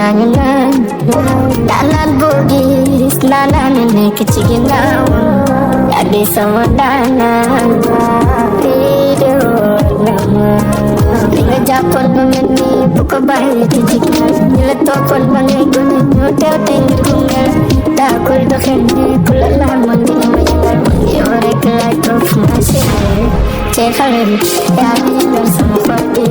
nanya danan bugis nanan ini keciginaw jadi sama danan video nama Liga Japon mengeni buka bayi tijikna Nila tokol mengeguni nyotel tinggi tunggal Dakul dokendi kulala mandi mayangal Yore kelai prof masih Cekhalin ya bersama Fadi